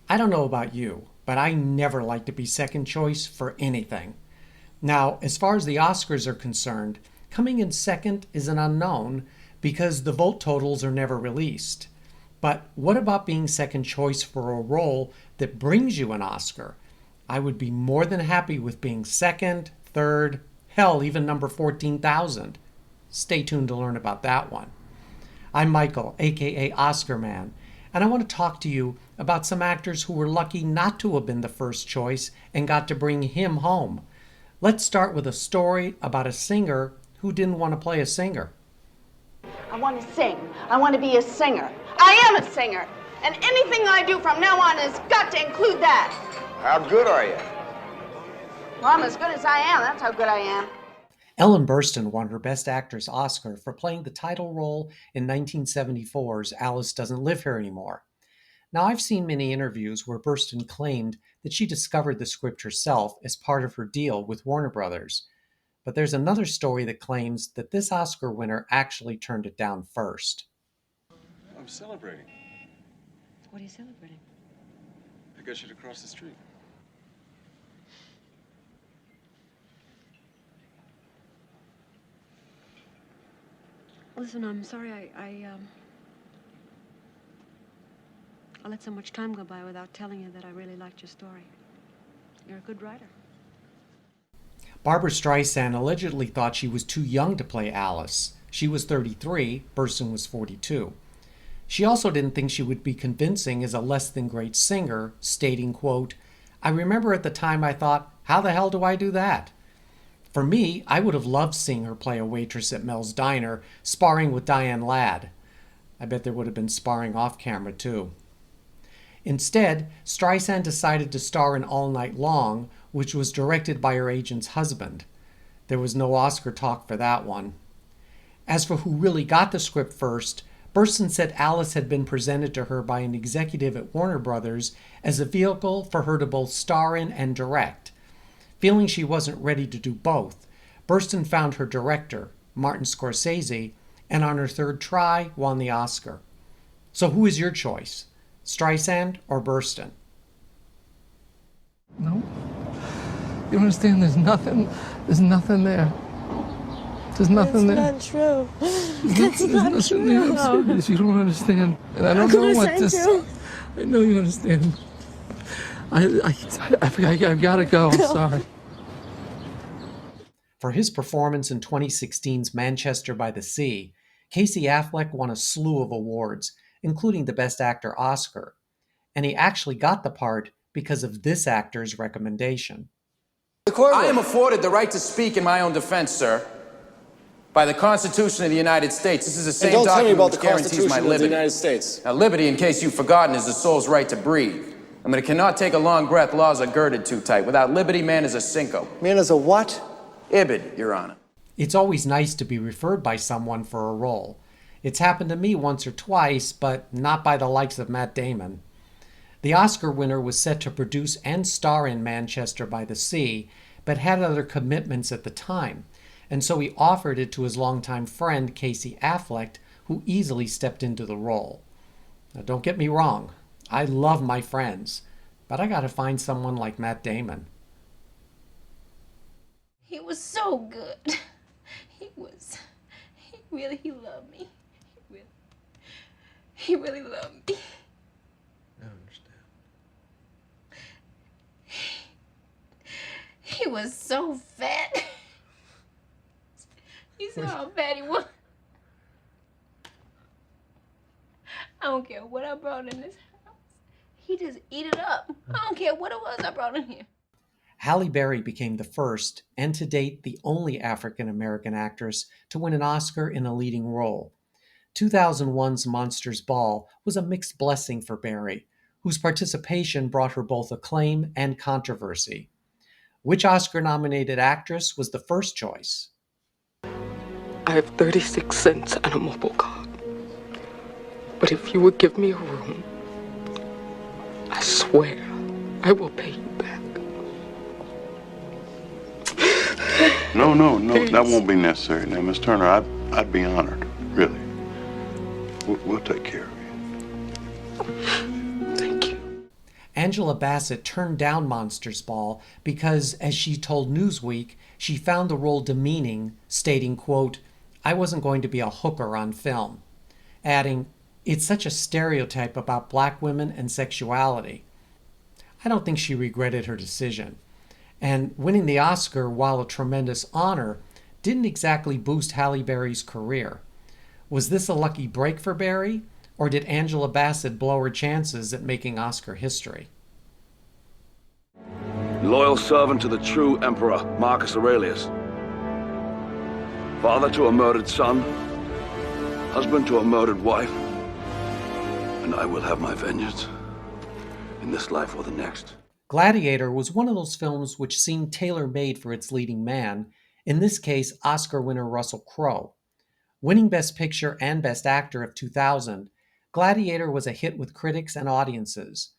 I don't know about you, but I never like to be second choice for anything. Now, as far as the Oscars are concerned, coming in second is an unknown because the vote totals are never released. But what about being second choice for a role that brings you an Oscar? I would be more than happy with being second, third, hell, even number 14,000. Stay tuned to learn about that one. I'm Michael, aka Oscar Man, and I want to talk to you about some actors who were lucky not to have been the first choice and got to bring him home. Let's start with a story about a singer who didn't want to play a singer. I want to sing. I want to be a singer. I am a singer. And anything I do from now on has got to include that. How good are you? Well, I'm as good as I am. That's how good I am. Ellen Burstyn won her Best Actress Oscar for playing the title role in 1974's Alice Doesn't Live Here Anymore. Now, I've seen many interviews where Burstyn claimed that she discovered the script herself as part of her deal with Warner Brothers. But there's another story that claims that this Oscar winner actually turned it down first. I'm celebrating. What are you celebrating? I got you to cross the street. Listen, I'm sorry I let so much time go by without telling you that I really liked your story. You're a good writer. Barbra Streisand allegedly thought she was too young to play Alice. She was 33, Burstyn was 42. She also didn't think she would be convincing as a less than great singer, stating, quote, "I remember at the time I thought, how the hell do I do that?" For me, I would have loved seeing her play a waitress at Mel's Diner, sparring with Diane Ladd. I bet there would have been sparring off camera too. Instead, Streisand decided to star in All Night Long, which was directed by her agent's husband. There was no Oscar talk for that one. As for who really got the script first, Burstyn said Alice had been presented to her by an executive at Warner Brothers as a vehicle for her to both star in and direct. Feeling she wasn't ready to do both, Burstyn found her director, Martin Scorsese, and on her third try, won the Oscar. So who is your choice, Streisand or Burstyn? No. You understand? There's nothing there. There's nothing there. That's not true. That's not true. You don't understand. And I don't know what this. I know you understand. I've got to go. I'm sorry. For his performance in 2016's Manchester by the Sea, Casey Affleck won a slew of awards, including the Best Actor Oscar. And he actually got the part because of this actor's recommendation. I am afforded the right to speak in my own defense, sir. By the Constitution of the United States. This is the same document which guarantees my liberty. Of the United States. Now, liberty, in case you've forgotten, is the soul's right to breathe. I mean, it cannot take a long breath. Laws are girded too tight. Without liberty, man is a cinco. Man is a what? Ibid, Your Honor. It's always nice to be referred by someone for a role. It's happened to me once or twice, but not by the likes of Matt Damon. The Oscar winner was set to produce and star in Manchester by the Sea, but had other commitments at the time, and so he offered it to his longtime friend Casey Affleck, who easily stepped into the role. Now, don't get me wrong, I love my friends, but I gotta find someone like Matt Damon. He was so good. He loved me. He really loved me. I understand. He was so fat. You saw how fat he was. I don't care what I brought in this house. He just eat it up. I don't care what it was I brought in here. Halle Berry became the first, and to date the only African-American actress to win an Oscar in a leading role. 2001's Monsters Ball was a mixed blessing for Berry, whose participation brought her both acclaim and controversy. Which Oscar-nominated actress was the first choice? I have 36 cents and a mobile card. But if you would give me a room, I swear I will pay you back. No, Please. that won't be necessary. Now, Miss Turner, I'd be honored, really. We'll take care of you. Thank you. Angela Bassett turned down Monsters Ball because, as she told Newsweek, she found the role demeaning, stating, quote, "I wasn't going to be a hooker on film," adding, "It's such a stereotype about black women and sexuality." I don't think she regretted her decision. And winning the Oscar, while a tremendous honor, didn't exactly boost Halle Berry's career. Was this a lucky break for Berry, or did Angela Bassett blow her chances at making Oscar history? Loyal servant to the true emperor, Marcus Aurelius. Father to a murdered son, husband to a murdered wife, and I will have my vengeance in this life or the next. Gladiator was one of those films which seemed tailor-made for its leading man, in this case Oscar winner Russell Crowe. Winning Best Picture and Best Actor of 2000, Gladiator was a hit with critics and audiences.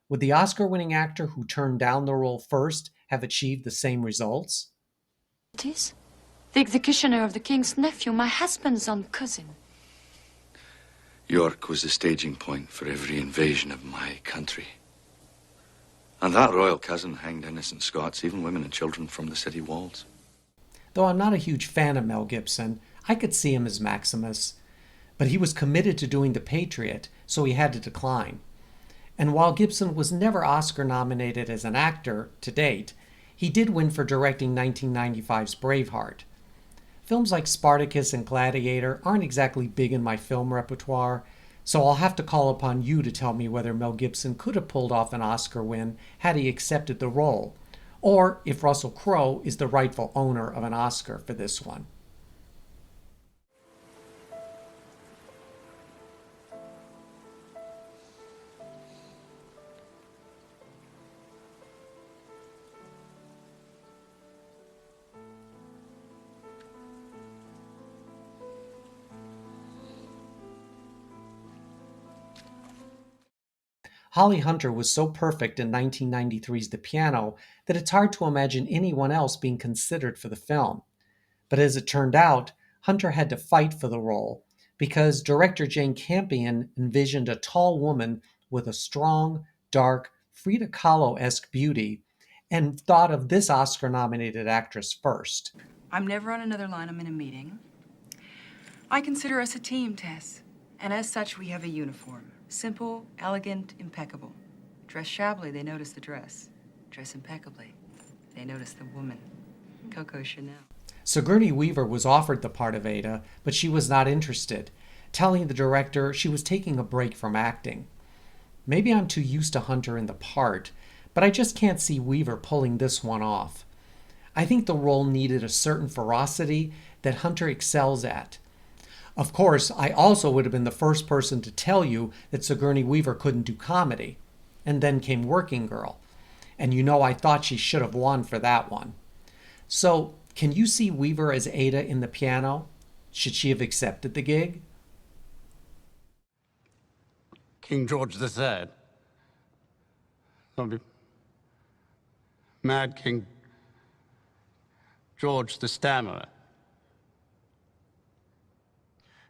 Would the Oscar-winning actor who turned down the role first have achieved the same results? It is. The executioner of the king's nephew, my husband's own cousin. York was the staging point for every invasion of my country. And that royal cousin hanged innocent Scots, even women and children, from the city walls. Though I'm not a huge fan of Mel Gibson, I could see him as Maximus. But he was committed to doing The Patriot, so he had to decline. And while Gibson was never Oscar nominated as an actor to date, he did win for directing 1995's Braveheart. Films like Spartacus and Gladiator aren't exactly big in my film repertoire, so I'll have to call upon you to tell me whether Mel Gibson could have pulled off an Oscar win had he accepted the role, or if Russell Crowe is the rightful owner of an Oscar for this one. Holly Hunter was so perfect in 1993's The Piano that it's hard to imagine anyone else being considered for the film. But as it turned out, Hunter had to fight for the role because director Jane Campion envisioned a tall woman with a strong, dark, Frida Kahlo-esque beauty and thought of this Oscar-nominated actress first. I'm never on another line. I'm in a meeting. I consider us a team, Tess. And as such, we have a uniform. Simple, elegant, impeccable. Dress shabbily, they notice the dress. Dress impeccably, they notice the woman. Coco Chanel. Sigourney Weaver was offered the part of Ada, but she was not interested, telling the director she was taking a break from acting. Maybe I'm too used to Hunter in the part, but I just can't see Weaver pulling this one off. I think the role needed a certain ferocity that Hunter excels at. Of course, I also would have been the first person to tell you that Sigourney Weaver couldn't do comedy. And then came Working Girl. And you know I thought she should have won for that one. So, can you see Weaver as Ada in The Piano? Should she have accepted the gig? King George III. Mad King George the Stammerer,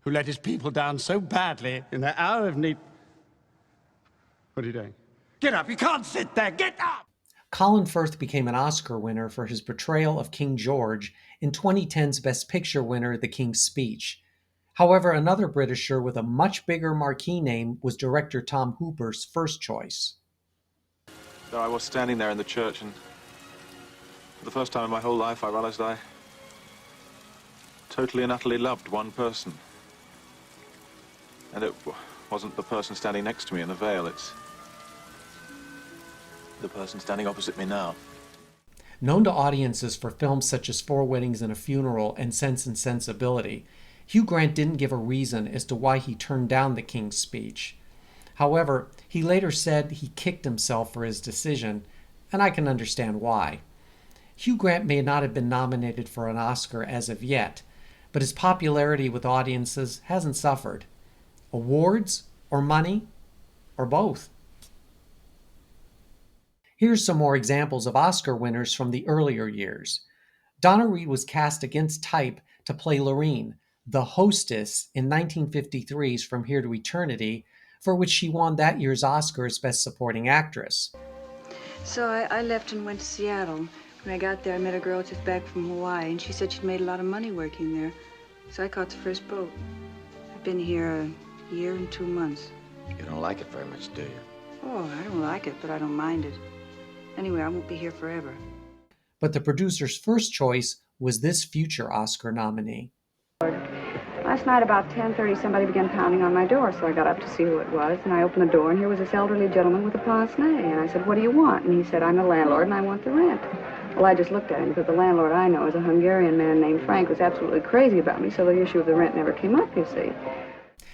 who let his people down so badly in their hour of need. What are you doing? Get up, you can't sit there, get up! Colin Firth became an Oscar winner for his portrayal of King George in 2010's Best Picture winner, The King's Speech. However, another Britisher with a much bigger marquee name was director Tom Hooper's first choice. There I was standing there in the church, and for the first time in my whole life I realized I totally and utterly loved one person. And it wasn't the person standing next to me in the veil, it's the person standing opposite me now. Known to audiences for films such as Four Weddings and a Funeral and Sense and Sensibility, Hugh Grant didn't give a reason as to why he turned down The King's Speech. However, he later said he kicked himself for his decision, and I can understand why. Hugh Grant may not have been nominated for an Oscar as of yet, but his popularity with audiences hasn't suffered. Awards or money or both? Here's some more examples of Oscar winners from the earlier years. Donna Reed was cast against type to play Lorene, the hostess in 1953's From Here to Eternity, for which she won that year's Oscar as Best Supporting Actress. So I left and went to Seattle. When I got there, I met a girl just back from Hawaii, and she said she'd made a lot of money working there. So I caught the first boat. I've been here a year and 2 months. You don't like it very much, do you? Oh, I don't like it, but I don't mind it. Anyway, I won't be here forever. But the producer's first choice was this future Oscar nominee. Last night about 10:30, somebody began pounding on my door, so I got up to see who it was, and I opened the door, and here was this elderly gentleman with a pince-nez, and I said, "What do you want?" And he said, "I'm the landlord, and I want the rent." Well, I just looked at him, because the landlord I know is a Hungarian man named Frank, who's absolutely crazy about me, so the issue of the rent never came up, you see.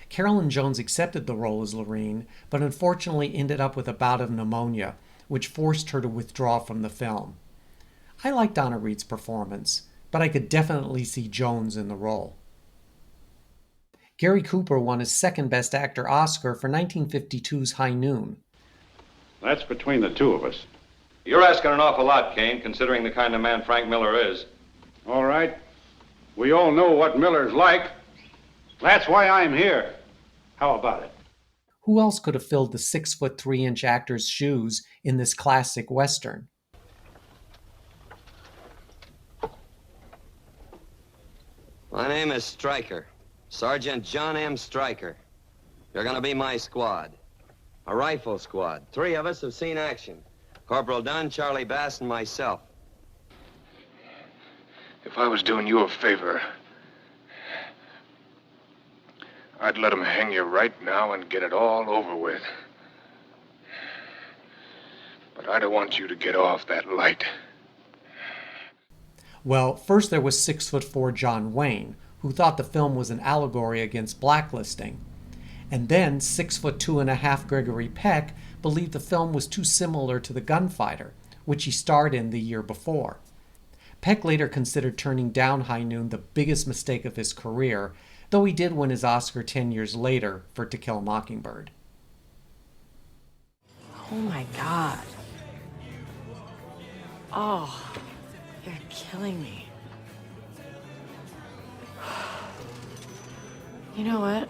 Carolyn Jones accepted the role as Lorene, but unfortunately ended up with a bout of pneumonia, which forced her to withdraw from the film. I liked Donna Reed's performance, but I could definitely see Jones in the role. Gary Cooper won his second Best Actor Oscar for 1952's High Noon. That's between the two of us. You're asking an awful lot, Kane, considering the kind of man Frank Miller is. All right. We all know what Miller's like. That's why I'm here. How about it? Who else could have filled the 6'3" actor's shoes in this classic Western? My name is Stryker. Sergeant John M. Stryker. You're gonna be my squad. A rifle squad. 3 of us have seen action. Corporal Dunn, Charlie Bass, and myself. If I was doing you a favor, I'd let him hang you right now and get it all over with. But I don't want you to get off that light. Well, first there was 6'4" John Wayne, who thought the film was an allegory against blacklisting. And then 6'2.5" Gregory Peck believed the film was too similar to The Gunfighter, which he starred in the year before. Peck later considered turning down High Noon the biggest mistake of his career, though he did win his Oscar 10 years later for To Kill a Mockingbird. Oh my God. Oh, you're killing me. You know what?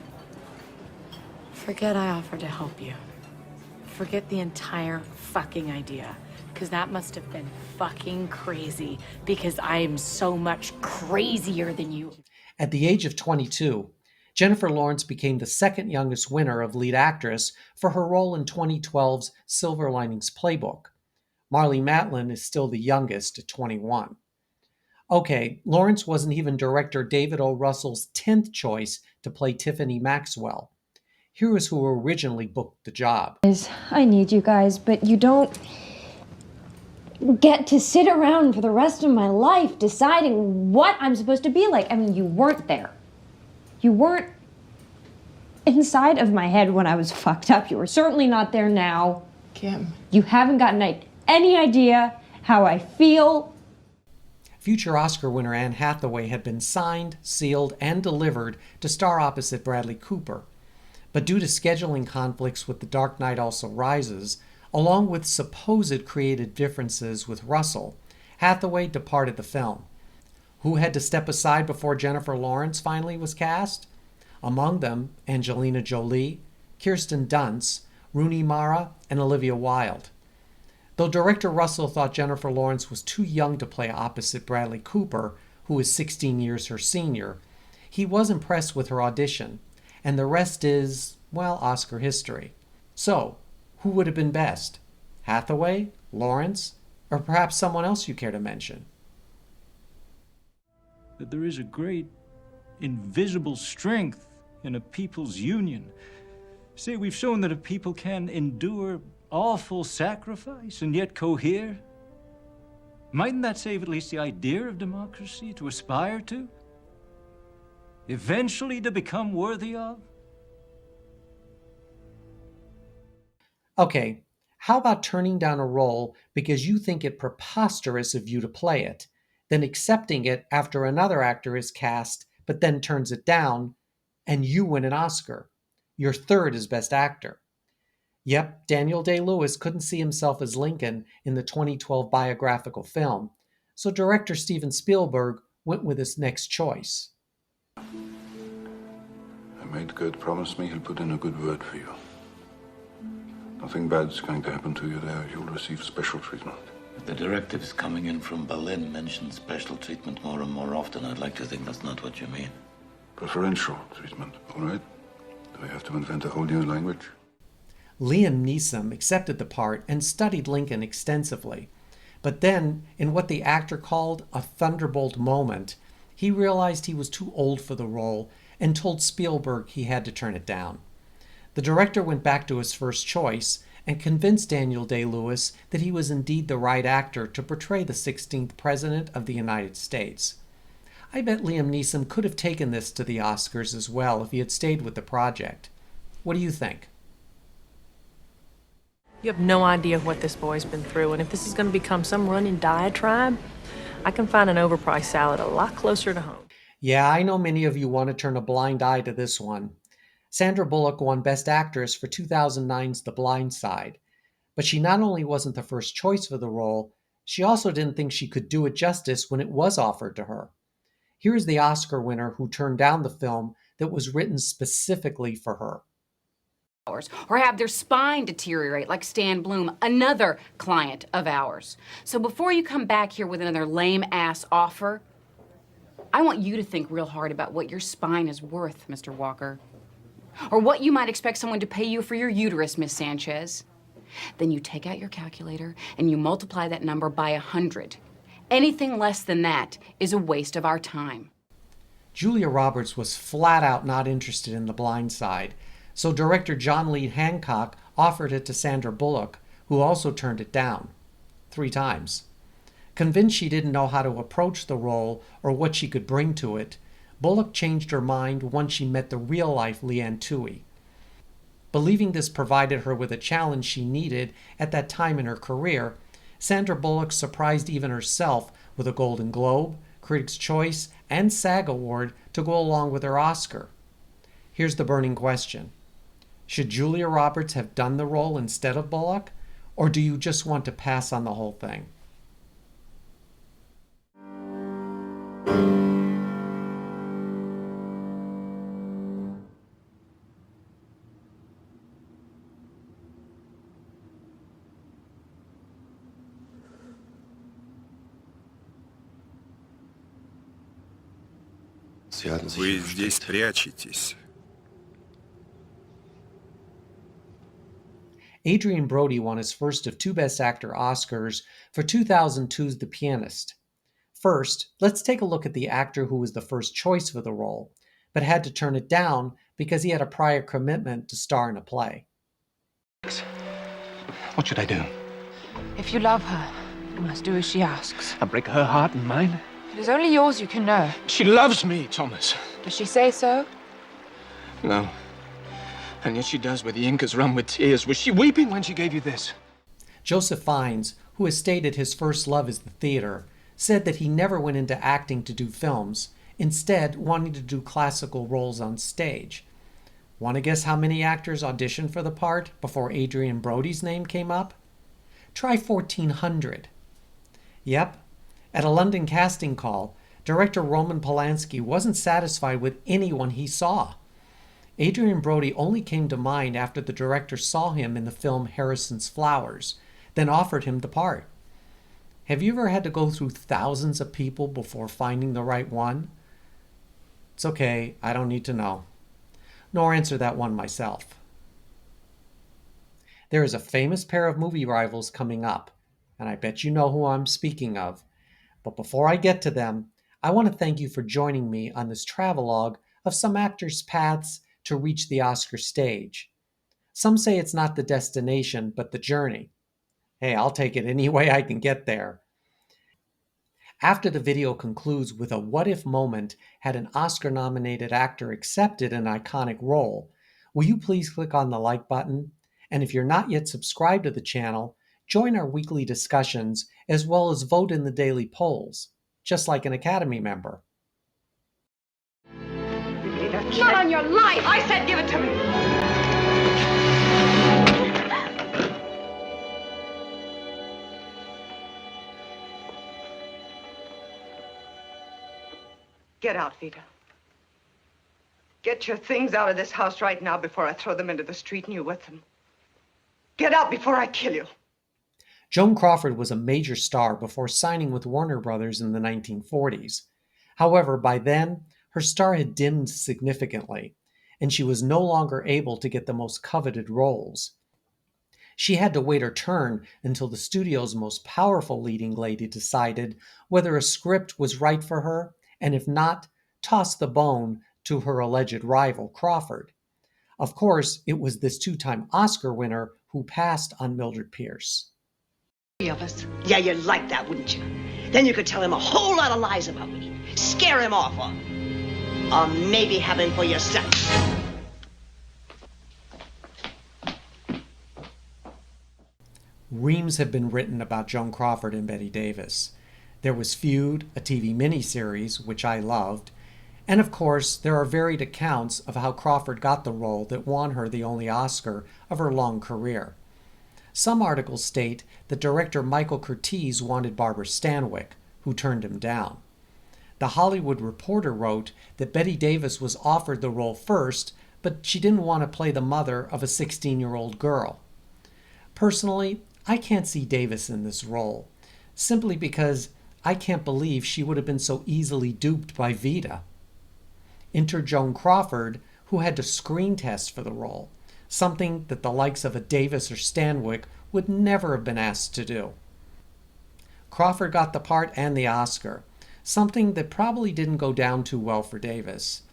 Forget I offered to help you. Forget the entire fucking idea. Because that must have been fucking crazy. Because I am so much crazier than you. At the age of 22, Jennifer Lawrence became the second youngest winner of lead actress for her role in 2012's Silver Linings Playbook. Marlee Matlin is still the youngest at 21. Okay, Lawrence wasn't even director David O. Russell's 10th choice to play Tiffany Maxwell. Here is who originally booked the job. I need you guys, but you don't get to sit around for the rest of my life deciding what I'm supposed to be like. I mean, you weren't there. You weren't inside of my head when I was fucked up. You were certainly not there now. Kim. You haven't gotten any idea how I feel. Future Oscar winner Anne Hathaway had been signed, sealed, and delivered to star opposite Bradley Cooper. But due to scheduling conflicts with The Dark Knight Also Rises, along with supposed creative differences with Russell, Hathaway departed the film. Who had to step aside before Jennifer Lawrence finally was cast? Among them, Angelina Jolie, Kirsten Dunst, Rooney Mara, and Olivia Wilde. Though director Russell thought Jennifer Lawrence was too young to play opposite Bradley Cooper, who was 16 years her senior, he was impressed with her audition, and the rest is, well, Oscar history. So, who would have been best? Hathaway, Lawrence, or perhaps someone else you care to mention? That there is a great invisible strength in a people's union. Say, we've shown that a people can endure awful sacrifice and yet cohere. Mightn't that save at least the idea of democracy to aspire to? Eventually to become worthy of? Okay, how about turning down a role because you think it preposterous of you to play it, then accepting it after another actor is cast, but then turns it down, and you win an Oscar? Your third as Best Actor. Yep, Daniel Day-Lewis couldn't see himself as Lincoln in the 2012 biographical film, so director Steven Spielberg went with his next choice. I made Kurt promise me he'll put in a good word for you. Nothing bad's going to happen to you there. You'll receive special treatment. The directives coming in from Berlin mention special treatment more and more often. I'd like to think that's not what you mean. Preferential treatment, all right? Do we have to invent a whole new language? Liam Neeson accepted the part and studied Lincoln extensively. But then, in what the actor called a thunderbolt moment, he realized he was too old for the role and told Spielberg he had to turn it down. The director went back to his first choice and convinced Daniel Day-Lewis that he was indeed the right actor to portray the 16th President of the United States. I bet Liam Neeson could have taken this to the Oscars as well if he had stayed with the project. What do you think? You have no idea what this boy's been through, and if this is going to become some running diatribe, I can find an overpriced salad a lot closer to home. Yeah, I know many of you want to turn a blind eye to this one. Sandra Bullock won Best Actress for 2009's The Blind Side, but she not only wasn't the first choice for the role, she also didn't think she could do it justice when it was offered to her. Here is the Oscar winner who turned down the film that was written specifically for her. Or have their spine deteriorate like Stan Bloom, another client of ours. So before you come back here with another lame-ass offer, I want you to think real hard about what your spine is worth, Mr. Walker. Or what you might expect someone to pay you for your uterus, Miss Sanchez. Then you take out your calculator and you multiply that number by 100. Anything less than that is a waste of our time. Julia Roberts was flat out not interested in The Blind Side, so director John Lee Hancock offered it to Sandra Bullock, who also turned it down 3 times. Convinced she didn't know how to approach the role or what she could bring to it, Bullock changed her mind once she met the real-life Leanne Toohey. Believing this provided her with a challenge she needed at that time in her career, Sandra Bullock surprised even herself with a Golden Globe, Critics' Choice, and SAG Award to go along with her Oscar. Here's the burning question. Should Julia Roberts have done the role instead of Bullock, or do you just want to pass on the whole thing? Вы здесь прячетесь. Adrian Brody won his first of 2 Best Actor Oscars for 2002's The Pianist. First, let's take a look at the actor who was the first choice for the role, but had to turn it down because he had a prior commitment to star in a play. What should I do? If you love her, you must do as she asks. I break her heart and mine? It is only yours you can know. She loves me, Thomas. Does she say so? No. And yet she does where the Incas run with tears. Was she weeping when she gave you this? Joseph Fiennes, who has stated his first love is the theater, said that he never went into acting to do films, instead wanting to do classical roles on stage. Want to guess how many actors auditioned for the part before Adrian Brody's name came up? Try 1,400. Yep. At a London casting call, director Roman Polanski wasn't satisfied with anyone he saw. Adrian Brody only came to mind after the director saw him in the film Harrison's Flowers, then offered him the part. Have you ever had to go through thousands of people before finding the right one? It's okay, I don't need to know. Nor answer that one myself. There is a famous pair of movie rivals coming up, and I bet you know who I'm speaking of. But before I get to them, I want to thank you for joining me on this travelogue of some actors' paths to reach the Oscar stage. Some say it's not the destination, but the journey. Hey, I'll take it any way I can get there. After the video concludes with a what-if moment had an Oscar-nominated actor accepted an iconic role, will you please click on the like button? And if you're not yet subscribed to the channel, join our weekly discussions as well as vote in the daily polls, just like an Academy member. Not on your life! I said give it to me! Get out, Vita. Get your things out of this house right now before I throw them into the street and you with them. Get out before I kill you. Joan Crawford was a major star before signing with Warner Brothers in the 1940s. However, by then, her star had dimmed significantly, and she was no longer able to get the most coveted roles. She had to wait her turn until the studio's most powerful leading lady decided whether a script was right for her, and if not, toss the bone to her alleged rival, Crawford. Of course, it was this two-time Oscar winner who passed on Mildred Pierce. Three of us. Yeah, you'd like that, wouldn't you? Then you could tell him a whole lot of lies about me. Scare him off, or maybe have him for yourself. Reams have been written about Joan Crawford and Bette Davis. There was Feud, a TV miniseries, which I loved, and of course, there are varied accounts of how Crawford got the role that won her the only Oscar of her long career. Some articles state that director Michael Curtiz wanted Barbara Stanwyck, who turned him down. The Hollywood Reporter wrote that Bette Davis was offered the role first, but she didn't want to play the mother of a 16-year-old girl. Personally, I can't see Davis in this role, simply because I can't believe she would have been so easily duped by Vida. Enter Joan Crawford, who had to screen test for the role, something that the likes of a Davis or Stanwyck would never have been asked to do. Crawford got the part and the Oscar, something that probably didn't go down too well for Davis.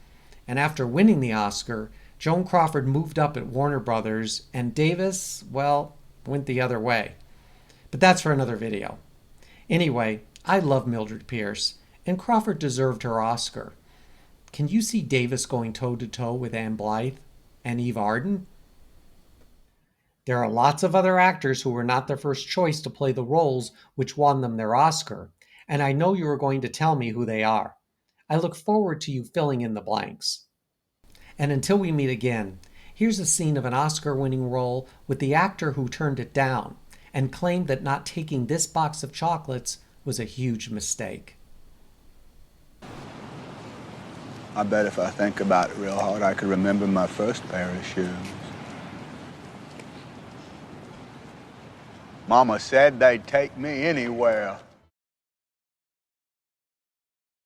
And after winning the Oscar, Joan Crawford moved up at Warner Brothers, and Davis, well, went the other way. But that's for another video. Anyway, I love Mildred Pierce, and Crawford deserved her Oscar. Can you see Davis going toe-to-toe with Ann Blyth and Eve Arden? There are lots of other actors who were not their first choice to play the roles which won them their Oscar, and I know you are going to tell me who they are. I look forward to you filling in the blanks. And until we meet again, here's a scene of an Oscar-winning role with the actor who turned it down and claimed that not taking this box of chocolates was a huge mistake. I bet if I think about it real hard, I could remember my first pair of shoes. Mama said they'd take me anywhere.